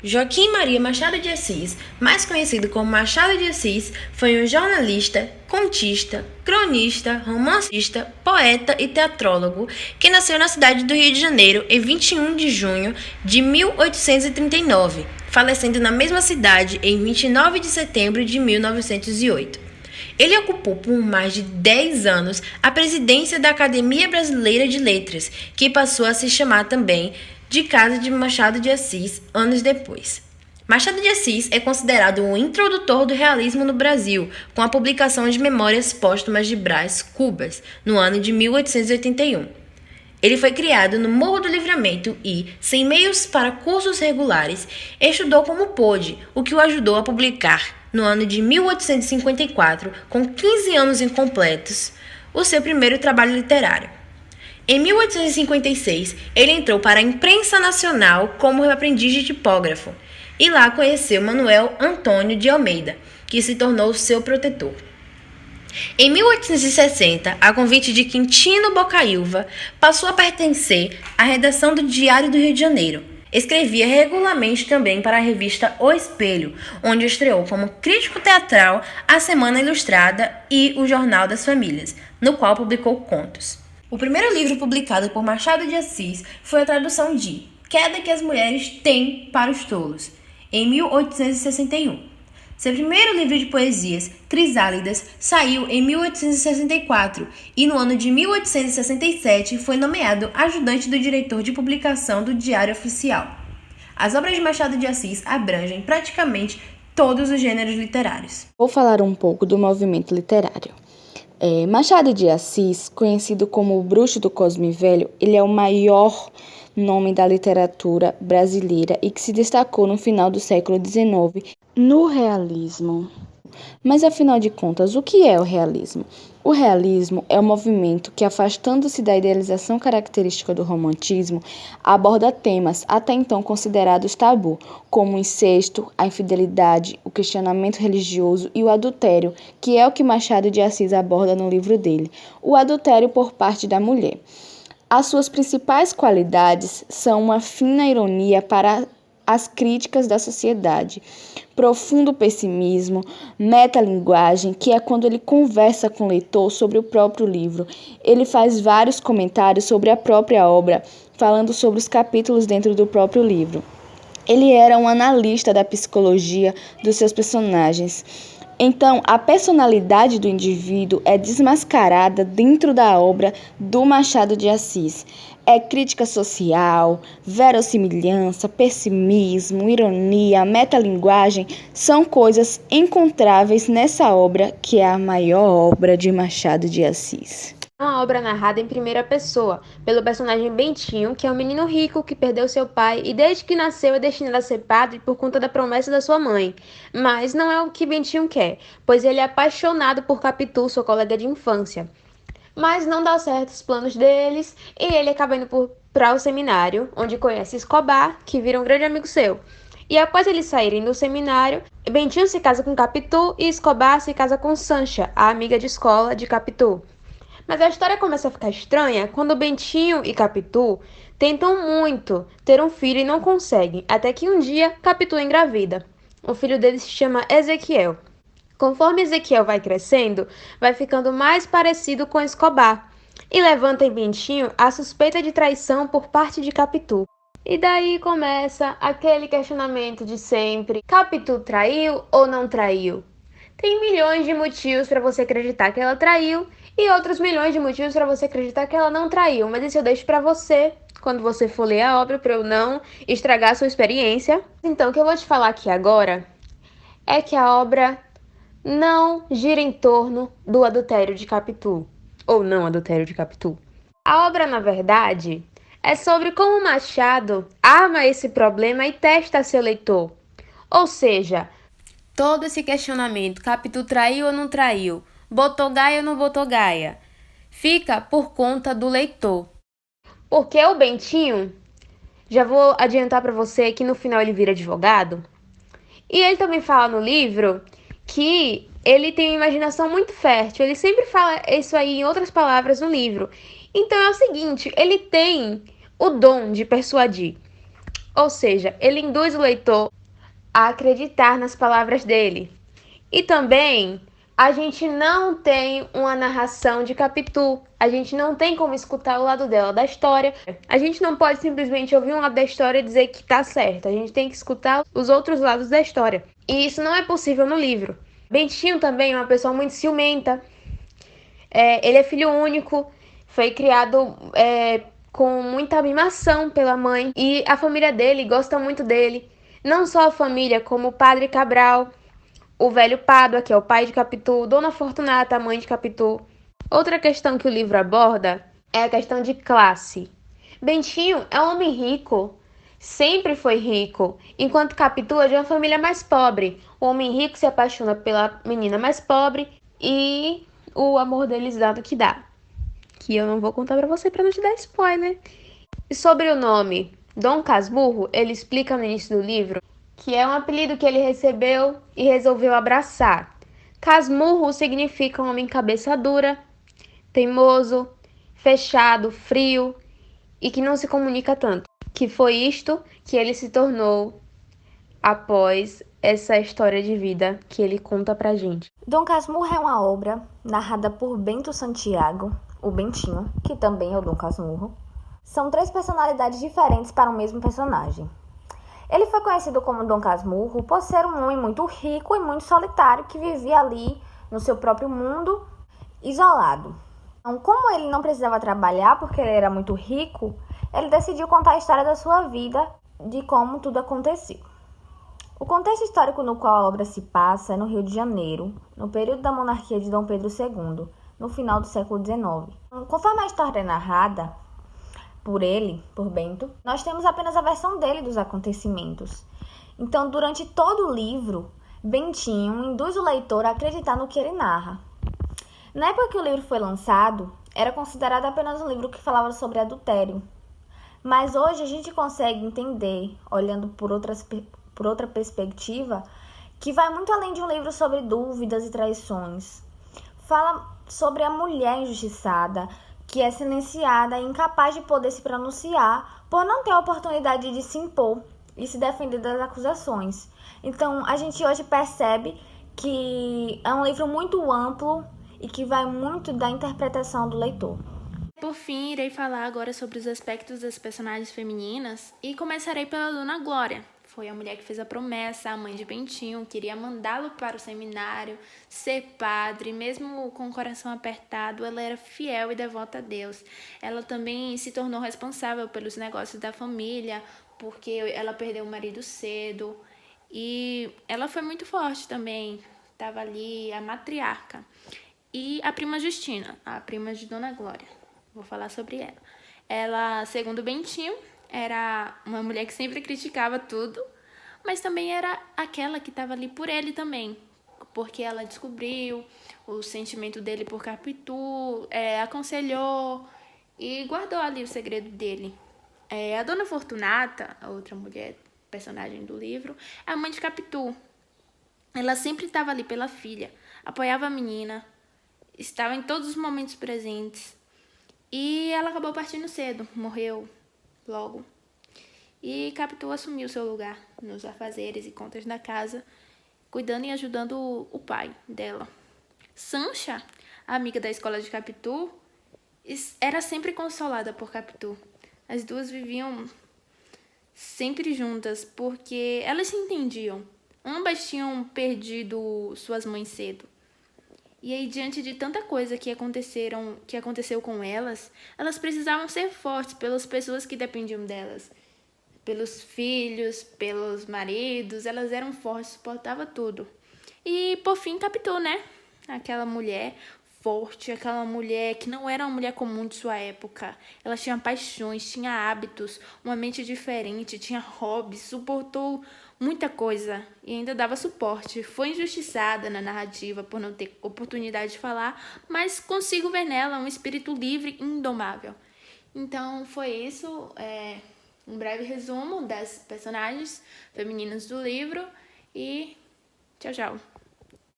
Joaquim Maria Machado de Assis, mais conhecido como Machado de Assis, foi um jornalista, contista, cronista, romancista, poeta e teatrólogo que nasceu na cidade do Rio de Janeiro em 21 de junho de 1839, falecendo na mesma cidade em 29 de setembro de 1908. Ele ocupou por mais de 10 anos a presidência da Academia Brasileira de Letras, que passou a se chamar também de Casa de Machado de Assis anos depois. Machado de Assis é considerado o introdutor do realismo no Brasil, com a publicação de Memórias Póstumas de Brás Cubas, no ano de 1881. Ele foi criado no Morro do Livramento e, sem meios para cursos regulares, estudou como pôde, o que o ajudou a publicar, no ano de 1854, com 15 anos incompletos, o seu primeiro trabalho literário. Em 1856, ele entrou para a imprensa nacional como aprendiz de tipógrafo e lá conheceu Manuel Antônio de Almeida, que se tornou seu protetor. Em 1860, a convite de Quintino Bocaiúva, passou a pertencer à redação do Diário do Rio de Janeiro. Escrevia regularmente também para a revista O Espelho, onde estreou como crítico teatral a Semana Ilustrada e o Jornal das Famílias, no qual publicou contos. O primeiro livro publicado por Machado de Assis foi a tradução de Queda que as Mulheres Têm para os Tolos, em 1861. Seu primeiro livro de poesias, Crisálidas, saiu em 1864 e no ano de 1867 foi nomeado ajudante do diretor de publicação do Diário Oficial. As obras de Machado de Assis abrangem praticamente todos os gêneros literários. Vou falar um pouco do movimento literário. Machado de Assis, conhecido como o Bruxo do Cosme Velho, ele é o maior nome da literatura brasileira e que se destacou no final do século XIX no realismo. Mas, afinal de contas, o que é o realismo? O realismo é um movimento que, afastando-se da idealização característica do romantismo, aborda temas até então considerados tabu, como o incesto, a infidelidade, o questionamento religioso e o adultério, que é o que Machado de Assis aborda no livro dele, o adultério por parte da mulher. As suas principais qualidades são uma fina ironia para as críticas da sociedade, profundo pessimismo, metalinguagem, que é quando ele conversa com o leitor sobre o próprio livro. Ele faz vários comentários sobre a própria obra, falando sobre os capítulos dentro do próprio livro. Ele era um analista da psicologia dos seus personagens. Então, a personalidade do indivíduo é desmascarada dentro da obra do Machado de Assis. É crítica social, verossimilhança, pessimismo, ironia, metalinguagem são coisas encontráveis nessa obra que é a maior obra de Machado de Assis. Uma obra narrada em primeira pessoa, pelo personagem Bentinho, que é um menino rico que perdeu seu pai e desde que nasceu é destinado a ser padre por conta da promessa da sua mãe. Mas não é o que Bentinho quer, pois ele é apaixonado por Capitu, sua colega de infância. Mas não dá certo os planos deles e ele acaba indo para o seminário, onde conhece Escobar, que vira um grande amigo seu. E após eles saírem do seminário, Bentinho se casa com Capitu e Escobar se casa com Sancha, a amiga de escola de Capitu. Mas a história começa a ficar estranha quando Bentinho e Capitu tentam muito ter um filho e não conseguem, até que um dia Capitu engravida. O filho deles se chama Ezequiel. Conforme Ezequiel vai crescendo, vai ficando mais parecido com Escobar e levanta em Bentinho a suspeita de traição por parte de Capitu. E daí começa aquele questionamento de sempre: Capitu traiu ou não traiu? Tem milhões de motivos para você acreditar que ela traiu e outros milhões de motivos para você acreditar que ela não traiu, mas isso eu deixo para você quando você for ler a obra, para eu não estragar a sua experiência. Então, o que eu vou te falar aqui agora é que a obra não gira em torno do adultério de Capitu, ou não adultério de Capitu. A obra, na verdade, é sobre como Machado arma esse problema e testa seu leitor. Ou seja, todo esse questionamento, Capitu traiu ou não traiu, botou gaia ou não botou gaia, fica por conta do leitor. Porque o Bentinho, já vou adiantar para você que no final ele vira advogado, e ele também fala no livro que ele tem uma imaginação muito fértil, ele sempre fala isso aí em outras palavras no livro. Então é o seguinte, ele tem o dom de persuadir. Ou seja, ele induz o leitor a acreditar nas palavras dele. E também a gente não tem uma narração de Capitu, a gente não tem como escutar o lado dela da história. A gente não pode simplesmente ouvir um lado da história e dizer que tá certo, a gente tem que escutar os outros lados da história. E isso não é possível no livro. Bentinho também é uma pessoa muito ciumenta, ele é filho único, foi criado com muita mimação pela mãe e a família dele gosta muito dele. Não só a família, como o padre Cabral, o velho Pádua, que é o pai de Capitu, Dona Fortunata, a mãe de Capitu. Outra questão que o livro aborda é a questão de classe. Bentinho é um homem rico, sempre foi rico, enquanto Capitu é de uma família mais pobre. O homem rico se apaixona pela menina mais pobre e o amor deles dá no que dá. Que eu não vou contar pra você pra não te dar spoiler. E sobre o nome Dom Casmurro, ele explica no início do livro que é um apelido que ele recebeu e resolveu abraçar. Casmurro significa um homem cabeça dura, teimoso, fechado, frio e que não se comunica tanto. Que foi isto que ele se tornou após essa história de vida que ele conta pra gente. Dom Casmurro é uma obra narrada por Bento Santiago, o Bentinho, que também é o Dom Casmurro. São 3 personalidades diferentes para o mesmo personagem. Ele foi conhecido como Dom Casmurro por ser um homem muito rico e muito solitário que vivia ali no seu próprio mundo, isolado. Então, como ele não precisava trabalhar porque ele era muito rico, ele decidiu contar a história da sua vida, de como tudo aconteceu. O contexto histórico no qual a obra se passa é no Rio de Janeiro, no período da monarquia de Dom Pedro II, no final do século XIX. Conforme a história é narrada por Bento, nós temos apenas a versão dele dos acontecimentos. Então, durante todo o livro, Bentinho induz o leitor a acreditar no que ele narra. Na época que o livro foi lançado, era considerado apenas um livro que falava sobre adultério. Mas hoje a gente consegue entender, olhando por outra perspectiva, que vai muito além de um livro sobre dúvidas e traições. Fala sobre a mulher injustiçada, que é silenciada e incapaz de poder se pronunciar por não ter a oportunidade de se impor e se defender das acusações. Então, a gente hoje percebe que é um livro muito amplo e que vai muito da interpretação do leitor. Por fim, irei falar agora sobre os aspectos das personagens femininas e começarei pela Dona Glória. Foi a mulher que fez a promessa, a mãe de Bentinho, queria mandá-lo para o seminário, ser padre, mesmo com o coração apertado, ela era fiel e devota a Deus. Ela também se tornou responsável pelos negócios da família, porque ela perdeu o marido cedo, e ela foi muito forte também, estava ali a matriarca. E a prima Justina, a prima de Dona Glória, vou falar sobre ela. Ela, segundo Bentinho, era uma mulher que sempre criticava tudo, mas também era aquela que estava ali por ele também, porque ela descobriu o sentimento dele por Capitu, aconselhou e guardou ali o segredo dele. A Dona Fortunata, a outra mulher, personagem do livro, é a mãe de Capitu. Ela sempre estava ali pela filha, apoiava a menina, estava em todos os momentos presentes. E ela acabou partindo cedo, morreu logo. E Capitu assumiu seu lugar nos afazeres e contas da casa, cuidando e ajudando o pai dela. Sancha, a amiga da escola de Capitu, era sempre consolada por Capitu. As duas viviam sempre juntas porque elas se entendiam. Ambas tinham perdido suas mães cedo. E aí, diante de tanta coisa que aconteceu com elas precisavam ser fortes pelas pessoas que dependiam delas. Pelos filhos, pelos maridos, elas eram fortes, suportavam tudo. E, por fim, Capitu, né? Aquela mulher forte, aquela mulher que não era uma mulher comum de sua época. Ela tinha paixões, tinha hábitos, uma mente diferente, tinha hobbies, suportou muita coisa e ainda dava suporte. Foi injustiçada na narrativa por não ter oportunidade de falar, mas consigo ver nela um espírito livre e indomável. Então foi isso, um breve resumo das personagens femininas do livro e tchau, tchau.